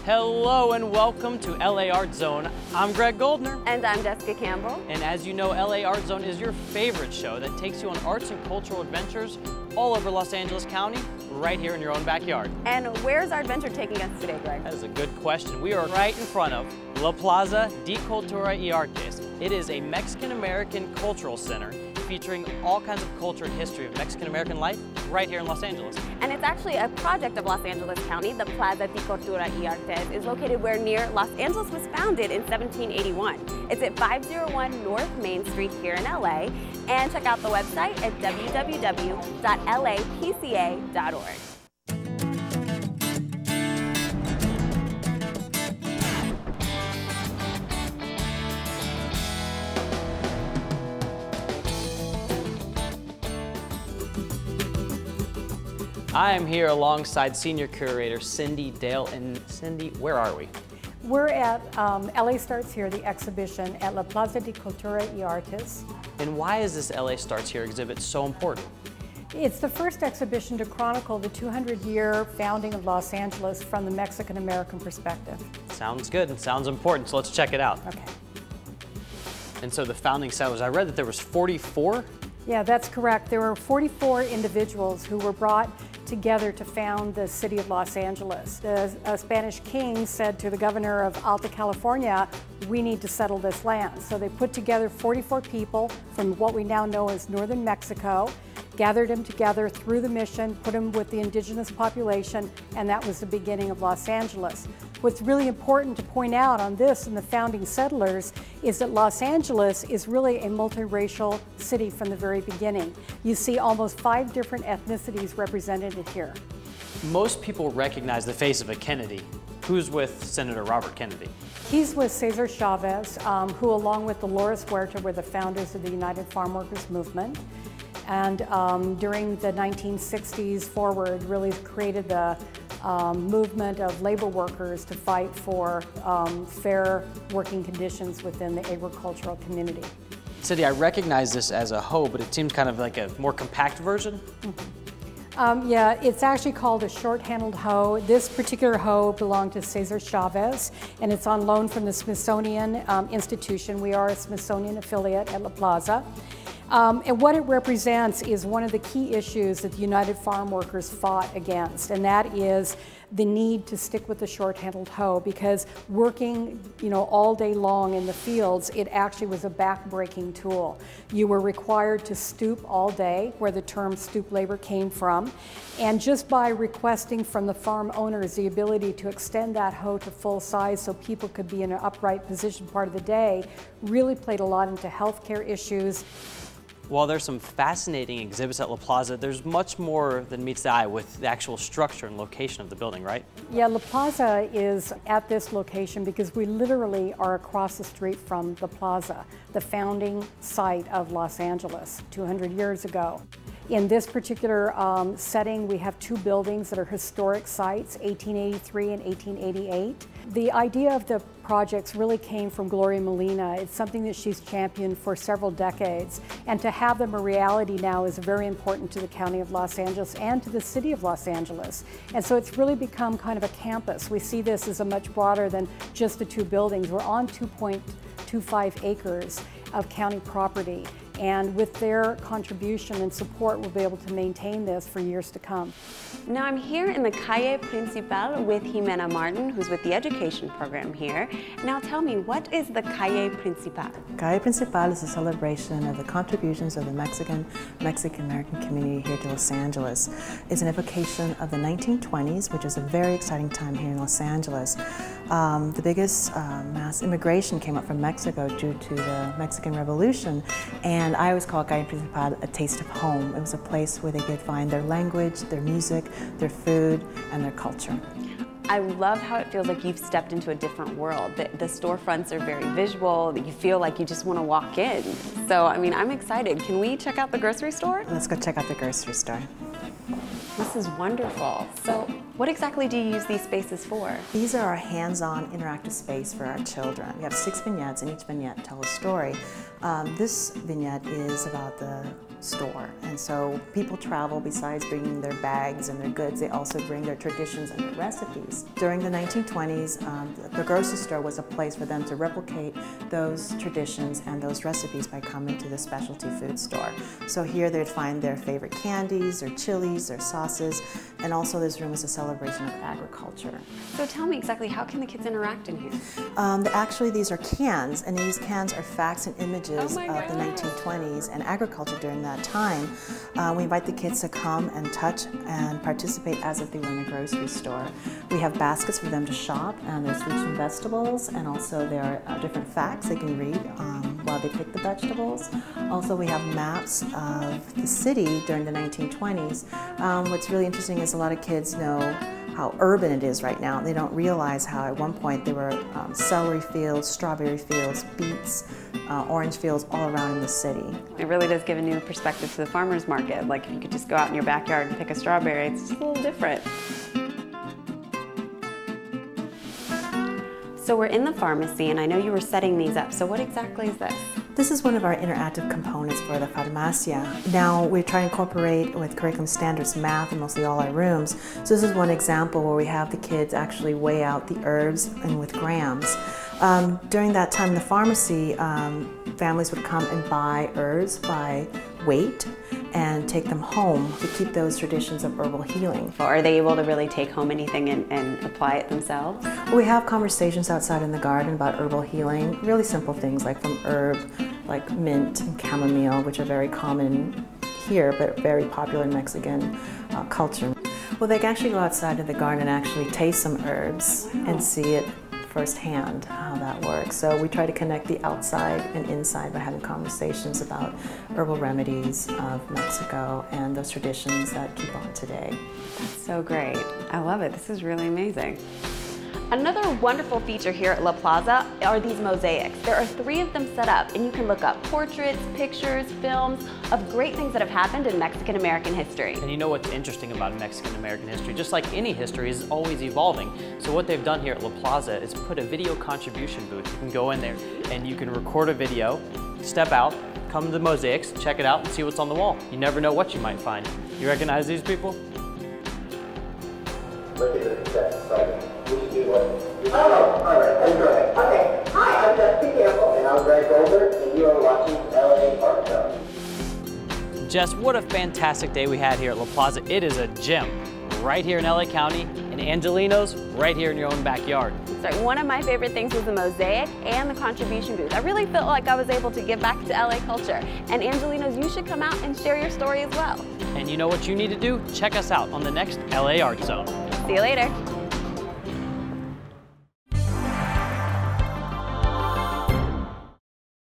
Hello and welcome to LA Art Zone. I'm Greg Goldner. And I'm Jessica Campbell. And as you know, LA Art Zone is your favorite show that takes you on arts and cultural adventures all over Los Angeles County, right here in your own backyard. And where's our adventure taking us today, Greg? That is a good question. We are right in front of La Plaza de Cultura y Artes. It is a Mexican-American cultural center featuring all kinds of culture and history of Mexican-American life right here in Los Angeles. And it's actually a project of Los Angeles County. The Plaza de Cultura y Artes is located where near Los Angeles was founded in 1781. It's at 501 North Main Street here in LA. And check out the website at www.lapca.org. I am here alongside Senior Curator Cindy Dale. And Cindy, where are we? We're at LA Starts Here, the exhibition at La Plaza de Cultura y Artes. And why is this LA Starts Here exhibit so important? It's the first exhibition to chronicle the 200-year founding of Los Angeles from the Mexican-American perspective. Sounds good and sounds important, so let's check it out. Okay. And so the founding settlers, I read that there was 44? Yeah, that's correct. There were 44 individuals who were brought together to found the city of Los Angeles. The Spanish king said to the governor of Alta California, we need to settle this land. So they put together 44 people from what we now know as northern Mexico, gathered them together through the mission, put them with the indigenous population, and that was the beginning of Los Angeles. What's really important to point out on this and the founding settlers is that Los Angeles is really a multiracial city from the very beginning. You see almost 5 different ethnicities represented here. Most people recognize the face of a Kennedy. Who's with Senator Robert Kennedy? He's with Cesar Chavez, who along with Dolores Huerta were the founders of the United Farm Workers Movement. And during the 1960s forward, really created the movement of labor workers to fight for fair working conditions within the agricultural community. Cindy, I recognize this as a hoe, but it seems kind of like a more compact version. Yeah, it's actually called a short-handled hoe. This particular hoe belonged to Cesar Chavez, and it's on loan from the Smithsonian Institution. We are a Smithsonian affiliate at La Plaza. And what it represents is one of the key issues that the United Farm Workers fought against, and that is the need to stick with the short-handled hoe, because working, all day long in the fields, it actually was a back-breaking tool. You were required to stoop all day, where the term stoop labor came from, and just by requesting from the farm owners the ability to extend that hoe to full size so people could be in an upright position part of the day really played a lot into healthcare issues. While there's some fascinating exhibits at La Plaza, there's much more than meets the eye with the actual structure and location of the building, right? Yeah, La Plaza is at this location because we literally are across the street from the Plaza, the founding site of Los Angeles 200 years ago. In this particular setting, we have 2 buildings that are historic sites, 1883 and 1888. The idea of the projects really came from Gloria Molina. It's something that she's championed for several decades, and to have them a reality now is very important to the County of Los Angeles and to the City of Los Angeles. And so it's really become kind of a campus. We see this as a much broader than just the 2 buildings. We're on 2.25 acres of county property. And with their contribution and support, we'll be able to maintain this for years to come. Now I'm here in the Calle Principal with Jimena Martin, who's with the education program here. Now tell me, what is the Calle Principal? Calle Principal is a celebration of the contributions of the Mexican-American community here to Los Angeles. It's an evocation of the 1920s, which is a very exciting time here in Los Angeles. The biggest mass immigration came up from Mexico due to the Mexican Revolution, and I always call Calle Principal a taste of home. It was a place where they could find their language, their music, their food, and their culture. I love how it feels like you've stepped into a different world. The storefronts are very visual, that you feel like you just want to walk in. So, I mean, I'm excited. Can we check out the grocery store? Let's go check out the grocery store. This is wonderful. So, what exactly do you use these spaces for? These are our hands-on interactive space for our children. We have 6 vignettes, and each vignette tells a story. This vignette is about the store. And so people travel, besides bringing their bags and their goods, they also bring their traditions and their recipes. During the 1920s, the grocery store was a place for them to replicate those traditions and those recipes by coming to the specialty food store. So here they'd find their favorite candies, their chilies, their sauces, and also this room is a celebration of agriculture. So tell me exactly, how can the kids interact in here? Actually, these are cans, and these cans are facts and images of the 1920s and agriculture during that time. We invite the kids to come and touch and participate as if they were in a grocery store. We have baskets for them to shop, and there's fruits and vegetables, and also there are different facts they can read while they pick the vegetables. Also, we have maps of the city during the 1920s. What's really interesting is a lot of kids know how urban it is right now. They don't realize how at one point there were celery fields, strawberry fields, beets, orange fields all around in the city. It really does give a new perspective to the farmer's market. Like if you could just go out in your backyard and pick a strawberry, it's just a little different. So we're in the pharmacy, and I know you were setting these up. So what exactly is this? This is one of our interactive components for the farmacia. Now we try to incorporate with curriculum standards math in mostly all our rooms. So this is one example where we have the kids actually weigh out the herbs and with grams. During that time in the pharmacy, families would come and buy herbs by weight and take them home to keep those traditions of herbal healing. Are they able to really take home anything and apply it themselves? We have conversations outside in the garden about herbal healing, really simple things like from herb, like mint and chamomile, which are very common here but very popular in Mexican culture. Well, they can actually go outside of the garden and actually taste some herbs and see it firsthand how that works. So we try to connect the outside and inside by having conversations about herbal remedies of Mexico and those traditions that keep on today. That's so great. I love it. This is really amazing. Another wonderful feature here at La Plaza are these mosaics. There are 3 of them set up, and you can look up portraits, pictures, films of great things that have happened in Mexican-American history. And you know what's interesting about Mexican-American history? Just like any history, is always evolving. So what they've done here at La Plaza is put a video contribution booth. You can go in there and you can record a video, step out, come to the mosaics, check it out, and see what's on the wall. You never know what you might find. You recognize these people? Look at this, that's exciting. We should do one. Oh, all right, go ahead. Okay, hi, I'm Jesse Campbell, and I'm Greg Goldberg, and you are watching LA Art Show. Jess, what a fantastic day we had here at La Plaza. It is a gem right here in LA County, and Angelino's right here in your own backyard. Sorry, one of my favorite things was the mosaic and the contribution booth. I really felt like I was able to give back to LA culture. And Angelino's, you should come out and share your story as well. And you know what you need to do? Check us out on the next LA Art Zone. See you later.